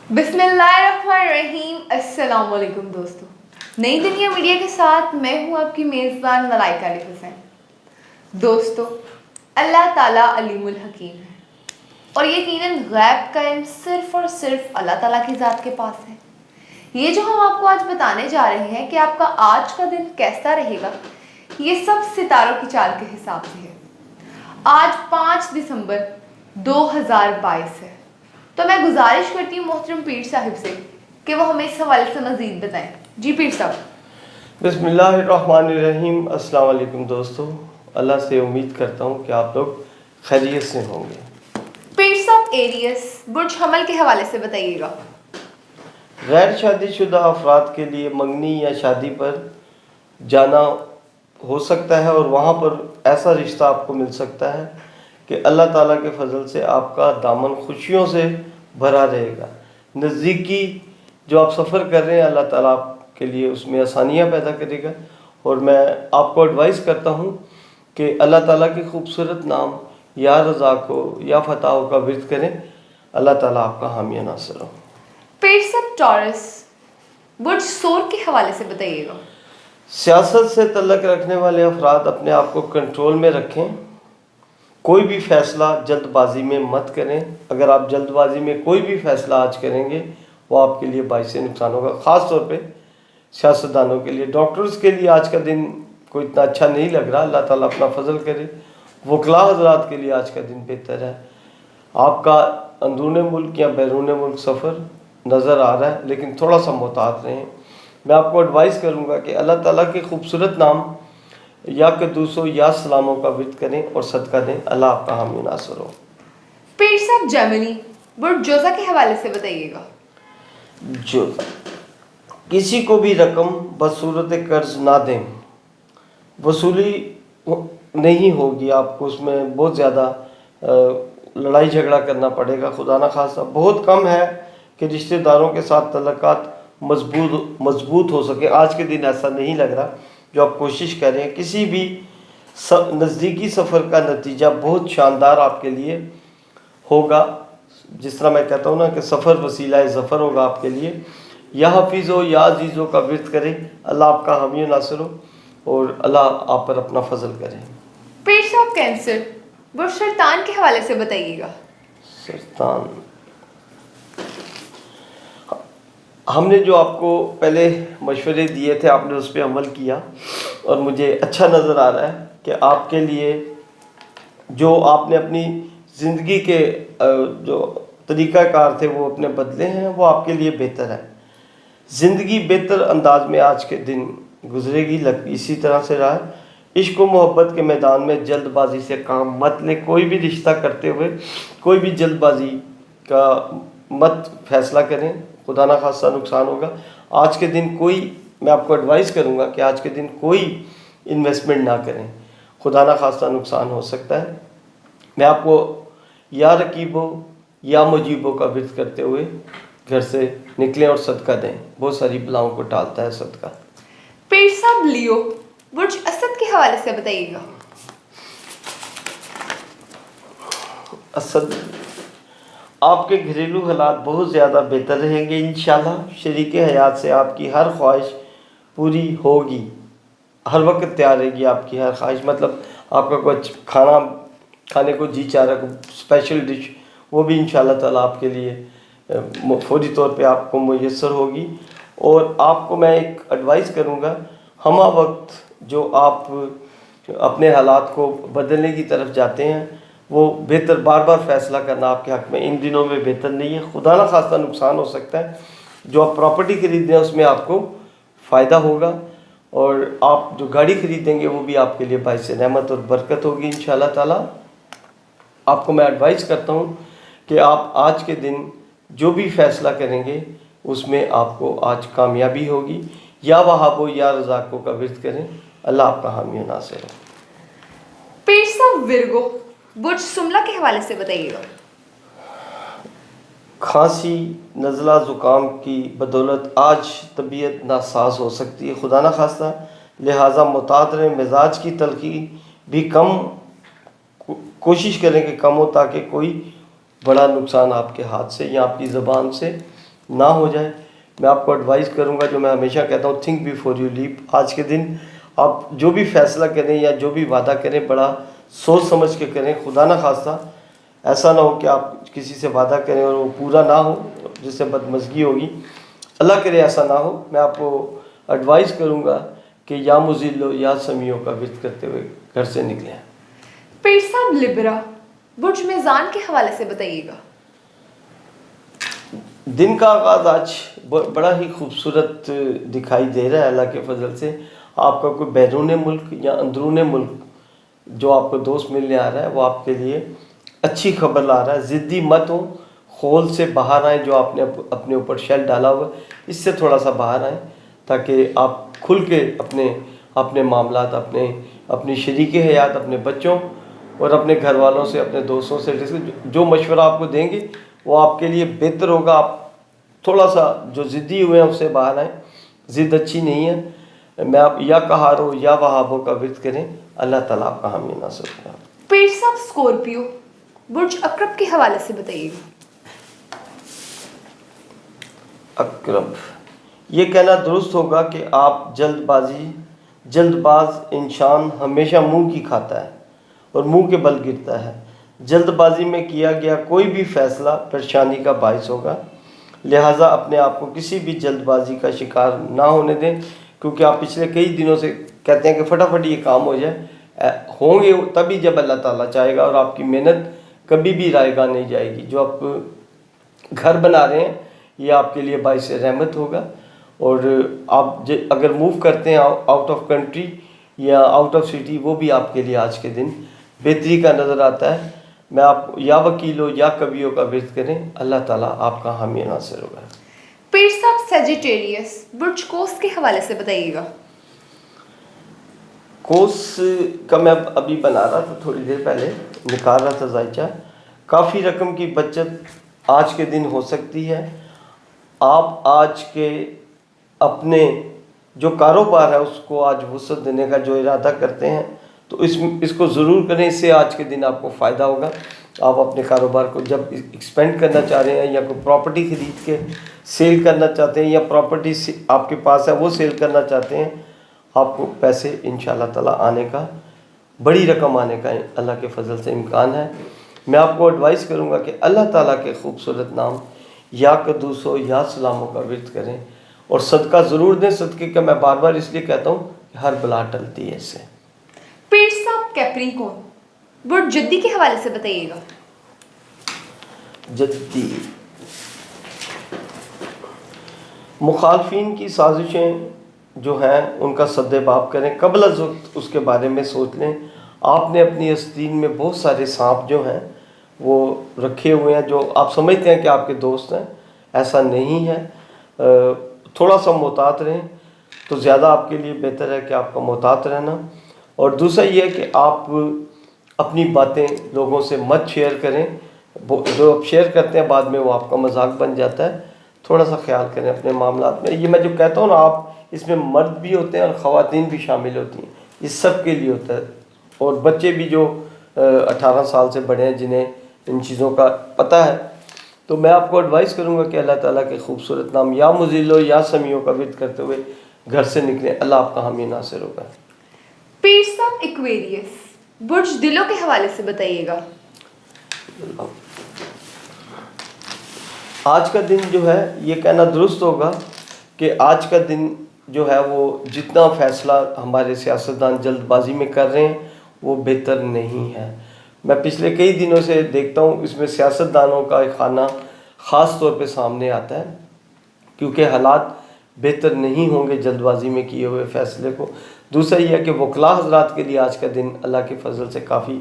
बिस्मिल्लाहिर्रहमानिर्रहीम। अस्सलाम वालेकुम दोस्तों, नई दुनिया मीडिया के साथ मैं हूँ आपकी मेज़बान मलाइका अली हुसैन। दोस्तों, अल्लाह ताला अलीमुल हकीम है और यकीनन गैब का इल्म सिर्फ़ और सिर्फ अल्लाह ताला की ज़ात के पास है। ये जो हम आपको आज बताने जा रहे हैं कि आपका आज का दिन कैसा रहेगा, ये सब सितारों की चाल के हिसाब से है। आज 5 दिसंबर 2022 है, तो मैं गुजारिश करती हूँ मोहतरम पीर साहिब से कि वो हमें इस हवाले से मज़ीद बताएं। जी पीर साहब। बिस्मिल्लाहिर्रहमानिर्रहीम। अस्सलाम वालेकुम दोस्तों, अल्लाह से उम्मीद करता हूँ कि आप लोग खैरियत से होंगे। पीर साहब, एरियस बुर्ज हमल के हवाले से बताइएगा। गैर शादीशुदा अफराद के लिए मंगनी या शादी पर जाना हो सकता है और वहाँ पर ऐसा रिश्ता आपको मिल सकता है कि अल्लाह ताला के फजल से आपका दामन खुशियों से भरा रहेगा। नज़दीकी जो आप सफ़र कर रहे हैं, अल्लाह ताला आपके लिए उसमें आसानियाँ पैदा करेगा। और मैं आपको एडवाइस करता हूँ कि अल्लाह ताला के खूबसूरत नाम या रज़ा को या फ़ताह का विर्द करें। अल्लाह ताला आपका हामी नासिर हो। पीर साहब, टॉरस बुर्ज सोर के हवाले से बताइएगा। सियासत से तल्लक रखने वाले अफराद अपने आप को कंट्रोल में रखें। कोई भी फ़ैसला जल्दबाजी में मत करें। अगर आप जल्दबाजी में कोई भी फ़ैसला आज करेंगे, वो आपके लिए बाइस नुकसान होगा, ख़ास तौर पे सियासतदानों के लिए। डॉक्टर्स के लिए आज का दिन कोई इतना अच्छा नहीं लग रहा, अल्लाह ताला अपना फजल करे। वकला हजरात के लिए आज का दिन बेहतर है। आपका अंदरून मुल्क या बैरून मुल्क सफ़र नज़र आ रहा है, लेकिन थोड़ा सा मोहतात रहें। मैं आपको एडवाइस करूँगा कि अल्लाह ताला के खूबसूरत नाम या कद्दूसों या सलामों का विर्द करें और सदका दें। अल्लाह आपका हामी नासिर हो। पीर साहब, जर्मनी बुर्ज जोजा के हवाले से बताइएगा। जो किसी को भी रकम बसूरत कर्ज ना दें, वसूली नहीं होगी, आपको उसमें बहुत ज़्यादा लड़ाई झगड़ा करना पड़ेगा। खुदा ना खासा बहुत कम है कि रिश्तेदारों के साथ तल्लुकात मजबूत हो सके। आज के दिन ऐसा नहीं लग रहा। जो आप कोशिश करें, किसी भी नज़दीकी सफ़र का नतीजा बहुत शानदार आपके लिए होगा। जिस तरह मैं कहता हूँ ना कि सफ़र वसीला ज़फ़र होगा आपके लिए। या हफीज़ हो या अजीज़ों का विर्द करें। अल्लाह आपका हामी नासिर हो और अल्लाह आप पर अपना फजल करें। पीर साहब, कैंसर बुर्ज सरतान के हवाले से बताइएगा। सरतान, हमने जो आपको पहले मशवरे दिए थे, आपने उस पर अमल किया और मुझे अच्छा नज़र आ रहा है कि आपके लिए जो आपने अपनी ज़िंदगी के जो तरीक़ाकार थे वो अपने बदले हैं, वो आपके लिए बेहतर है। ज़िंदगी बेहतर अंदाज में आज के दिन गुजरेगी, इसी तरह से रहा है। इश्क व मोहब्बत के मैदान में जल्दबाजी से काम मत लें। कोई भी रिश्ता करते हुए कोई भी जल्दबाजी का मत फैसला करें, खुदा ना खासा नुकसान होगा। आज के दिन मैं आपको एडवाइस करूंगा कि आज के दिन कोई इन्वेस्टमेंट ना करें, खुदा ना खासा नुकसान हो सकता है। मैं आपको या रकीबो या मुजीबो का विर्द करते हुए घर से निकलें और सदका दें। बहुत सारी बलाओं को टालता है सदका। पीर साहब, लियो बुर्ज असद के हवाले से बताइएगा। असद, आपके घरेलू हालात बहुत ज़्यादा बेहतर रहेंगे इंशाल्लाह। शरीके हयात से आपकी हर ख्वाहिश पूरी होगी, हर वक्त तैयार रहेगी आपकी हर ख्वाहिश। मतलब आपका कुछ खाने को जी चाह रहा, स्पेशल डिश, वो भी इंशाल्लाह ताला आपके लिए फौरी तौर पे आपको मुयस्सर होगी। और आपको मैं एक एडवाइस करूँगा, हम वक्त जो आप अपने हालात को बदलने की तरफ जाते हैं, वो बेहतर बार बार फ़ैसला करना आपके हक़ में इन दिनों में बेहतर नहीं है। खुदा ना खासा नुकसान हो सकता है। जो आप प्रॉपर्टी खरीद रहे हैं उसमें आपको फ़ायदा होगा और आप जो गाड़ी खरीदेंगे वो भी आपके लिए बाइस रहमत और बरकत होगी इंशाल्लाह ताला। आपको मैं एडवाइस करता हूँ कि आप आज के दिन जो भी फ़ैसला करेंगे उसमें आपको आज कामयाबी होगी। या वहाबो या रज़ाको का विर्द करें। अल्लाह आपका हामी नासिर हो। पीर साहब, विरगो बुर्ज सुमला के हवाले से बताइएगा। खांसी, नज़ला, ज़ुकाम की बदौलत आज तबीयत नासाज हो सकती है, खुदा ना खास्ता। लिहाजा मुतात रहें। मिजाज की तलखी भी कम कोशिश करें कि कम हो, ताकि कोई बड़ा नुकसान आपके हाथ से या आपकी ज़बान से نہ ہو جائے. میں آپ کو ایڈوائز کروں گا جو میں ہمیشہ کہتا ہوں, تھنک بیفور یو لیپ. آج کے دن آپ جو بھی فیصلہ کریں یا جو بھی وعدہ کریں بڑا سوچ سمجھ کے کریں. خدا نہ خواستہ ایسا نہ ہو کہ آپ کسی سے وعدہ کریں اور وہ پورا نہ ہو, جس سے بدمزگی ہوگی. اللہ کرے ایسا نہ ہو. میں آپ کو ایڈوائز کروں گا کہ یا مزلو یا سمیعوں کا ورد کرتے ہوئے گھر سے نکلیں. پیر صاحب لبرا برج میزان کے حوالے سے بتائیے گا. دن کا آغاز آج بڑا ہی خوبصورت دکھائی دے رہا ہے اللہ کے فضل سے. آپ کا کوئی بیرون ملک یا اندرون ملک جو آپ کو دوست ملنے آ رہا ہے وہ آپ کے لیے اچھی خبر لا رہا ہے. ضدی مت ہو, خول سے باہر آئیں. جو آپ نے اپنے اوپر شیل ڈالا ہوا اس سے تھوڑا سا باہر آئیں تاکہ آپ کھل کے اپنے معاملات, اپنی شریک حیات, اپنے بچوں اور اپنے گھر والوں سے, اپنے دوستوں سے جو مشورہ آپ کو دیں گے وہ آپ کے لیے بہتر ہوگا. آپ تھوڑا سا جو ضدی ہوئے ہیں اس سے باہر آئیں. ضد اچھی نہیں ہے. میں آپ یا کہارو یا وہابوں کا ورد کریں. اللہ تعالیٰ آپ کا حامی ناصر ہوگا. پیر صاحب اسکورپیو برج اکرب کے حوالے سے بتائیے گا. اکرب, یہ کہنا درست ہوگا کہ آپ جلد باز انسان ہمیشہ منہ کی کھاتا ہے اور منہ کے بل گرتا ہے. جلد بازی میں کیا گیا کوئی بھی فیصلہ پریشانی کا باعث ہوگا. لہٰذا اپنے آپ کو کسی بھی جلد بازی کا شکار نہ ہونے دیں, کیونکہ آپ پچھلے کئی دنوں سے کہتے ہیں کہ فٹافٹ یہ کام ہو جائے. ہوں گے تبھی جب اللہ تعالیٰ چاہے گا, اور آپ کی محنت کبھی بھی رائے گاہ نہیں جائے گی. جو آپ گھر بنا رہے ہیں یہ آپ کے لیے باعث رحمت ہوگا. اور آپ اگر موو کرتے ہیں آؤٹ آف کنٹری یا آؤٹ آف سٹی, وہ بھی آپ کے لیے آج کے دن بہتری کا نظر آتا ہے. میں آپ یا وکیلوں یا کبیوں کا ورد کریں. اللہ تعالیٰ آپ کا حامی ناصر ہوگا. پیر صاحب سیجیٹیریس برج کوس کے حوالے سے بتائیے گا. کوس کا میں ابھی بنا رہا تھا, تھوڑی دیر پہلے نکال رہا تھا ذائچہ. کافی رقم کی بچت آج کے دن ہو سکتی ہے. آپ آج کے اپنے جو کاروبار ہے اس کو آج وسعت دینے کا جو ارادہ کرتے ہیں تو اس کو ضرور کریں. اس سے آج کے دن آپ کو فائدہ ہوگا. آپ اپنے کاروبار کو جب ایکسپینڈ کرنا چاہ رہے ہیں یا کوئی پراپرٹی خرید کے سیل کرنا چاہتے ہیں یا پراپرٹی آپ کے پاس ہے وہ سیل کرنا چاہتے ہیں, آپ کو پیسے انشاءاللہ تعالیٰ آنے کا, بڑی رقم آنے کا اللہ کے فضل سے امکان ہے. میں آپ کو ایڈوائز کروں گا کہ اللہ تعالیٰ کے خوبصورت نام یا قدوس و یا سلاموں کا ورد کریں اور صدقہ ضرور دیں. صدقے کا میں بار بار اس لیے کہتا ہوں کہ ہر بلا ٹلتی ہے اس سے. پیر صاحب کیپریکون برج جدی کے حوالے سے بتائیے گا. جدی, مخالفین کی سازشیں جو ہیں ان کا سد باب کریں. قبل از وقت اس کے بارے میں سوچ لیں. آپ نے اپنی آستین میں بہت سارے سانپ جو ہیں وہ رکھے ہوئے ہیں جو آپ سمجھتے ہیں کہ آپ کے دوست ہیں. ایسا نہیں ہے. تھوڑا سا محتاط رہیں تو زیادہ آپ کے لیے بہتر ہے کہ آپ کا محتاط رہنا. اور دوسرا یہ ہے کہ آپ اپنی باتیں لوگوں سے مت شیئر کریں. جو آپ شیئر کرتے ہیں بعد میں وہ آپ کا مذاق بن جاتا ہے. تھوڑا سا خیال کریں اپنے معاملات میں. یہ میں جو کہتا ہوں نا, آپ اس میں مرد بھی ہوتے ہیں اور خواتین بھی شامل ہوتی ہیں. یہ سب کے لیے ہوتا ہے. اور بچے بھی جو 18 سال سے بڑے ہیں جنہیں ان چیزوں کا پتہ ہے. تو میں آپ کو ایڈوائز کروں گا کہ اللہ تعالیٰ کے خوبصورت نام یا مزلو یا سمیعوں کا ورد کرتے ہوئے گھر سے نکلیں. اللہ آپ کا حامی ناصر ہوگا. پیر صاحب ایکویریس برج دلوں کے حوالے سے بتائیے گا. آج کا دن جو ہے یہ کہنا درست ہوگا کہ آج کا دن جو ہے وہ جتنا فیصلہ ہمارے سیاستدان جلد بازی میں کر رہے ہیں وہ بہتر نہیں ہے. میں پچھلے کئی دنوں سے دیکھتا ہوں اس میں سیاستدانوں کا ایک خانہ خاص طور پہ سامنے آتا ہے, کیونکہ حالات بہتر نہیں ہوں گے جلد بازی میں کیے ہوئے فیصلے کو. دوسرا یہ ہے کہ وکلاء حضرات کے لیے آج کا دن اللہ کے فضل سے کافی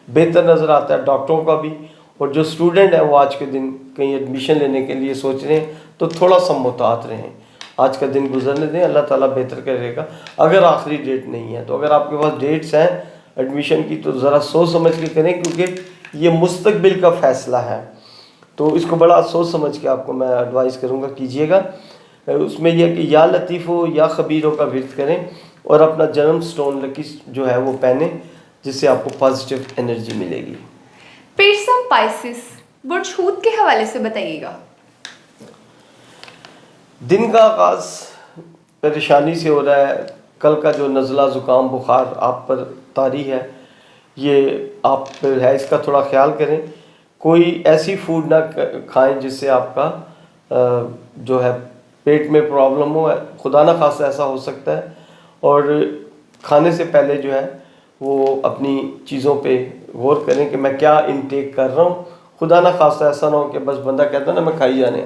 بہتر نظر آتا ہے, ڈاکٹروں کا بھی. اور جو اسٹوڈنٹ ہیں وہ آج کے دن کہیں ایڈمیشن لینے کے لیے سوچ رہے ہیں تو تھوڑا سا محتاط رہیں. آج کا دن گزرنے دیں, اللہ تعالیٰ بہتر کرے گا. اگر آخری ڈیٹ نہیں ہے تو اگر آپ کے پاس ڈیٹس ہیں ایڈمیشن کی تو ذرا سوچ سمجھ کے کریں, کیونکہ یہ مستقبل کا فیصلہ ہے. تو اس کو بڑا سوچ سمجھ کے آپ کو میں ایڈوائز کروں گا کیجیے گا. اس میں یہ کہ یا لطیفوں یا خبیروں کا ورد کریں اور اپنا جنم سٹون لکی جو ہے وہ پہنیں, جس سے آپ کو پازیٹیو انرجی ملے گی. پیر صاحب پائسس برج حوت کے حوالے سے بتائیے گا. दिन का आगाज़ परेशानी से हो रहा है। कल का जो नज़ला ज़ुकाम बुखार आप पर तारी है, ये आप पर है, इसका थोड़ा ख्याल करें। कोई ऐसी फूड ना खाएं जिससे आपका जो है पेट में प्रॉब्लम हो। खुदा ना खासा ऐसा हो सकता है। और खाने से पहले जो है वो अपनी चीज़ों पे गौर करें कि मैं क्या इनटेक कर रहा हूँ। खुदा ना खासा ऐसा ना हो कि बस बंदा कहता है ना मैं खाई जाने,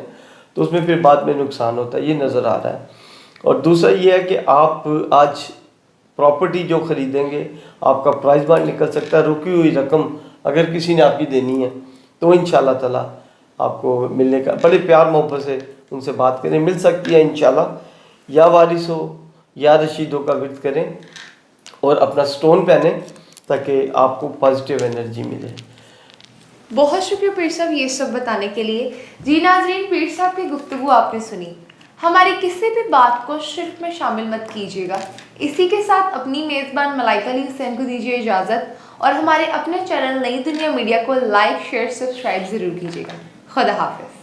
तो उसमें फिर बाद में नुकसान होता है, ये नज़र आ रहा है। और दूसरा ये है कि आप आज प्रॉपर्टी जो ख़रीदेंगे, आपका प्राइस बॉन्ड निकल सकता है। रुकी हुई रकम अगर किसी ने आपकी देनी है तो इंशाल्लाह ताला आपको मिलने का, बड़े प्यार मोहब्बत से उनसे बात करें, मिल सकती है इंशाल्लाह। या वारिस हो या रशीदों का विर्द करें और अपना स्टोन पहने ताकि आपको पॉजिटिव एनर्जी मिले। बहुत शुक्रिया पीर साहब ये सब बताने के लिए। जी नाज़रीन, पीर साहब की गुफ्तगू आपने सुनी। हमारी किसी भी बात को शिर्क में शामिल मत कीजिएगा। इसी के साथ अपनी मेज़बान मलाइका अली हुसैन को दीजिए इजाज़त और हमारे अपने चैनल नई दुनिया मीडिया को लाइक शेयर सब्सक्राइब ज़रूर कीजिएगा। खुदा हाफिज़।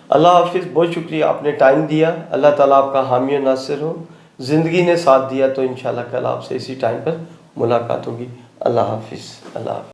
अल्लाह हाफिज़। बहुत शुक्रिया आपने टाइम दिया। अल्लाह ताला आपका हामी और नासिर हो। ज़िंदगी ने साथ दिया तो इंशाल्लाह कल आपसे इसी टाइम पर मुलाकात होगी। अल्लाह हाफिज़। अल्लाह हाफिज़।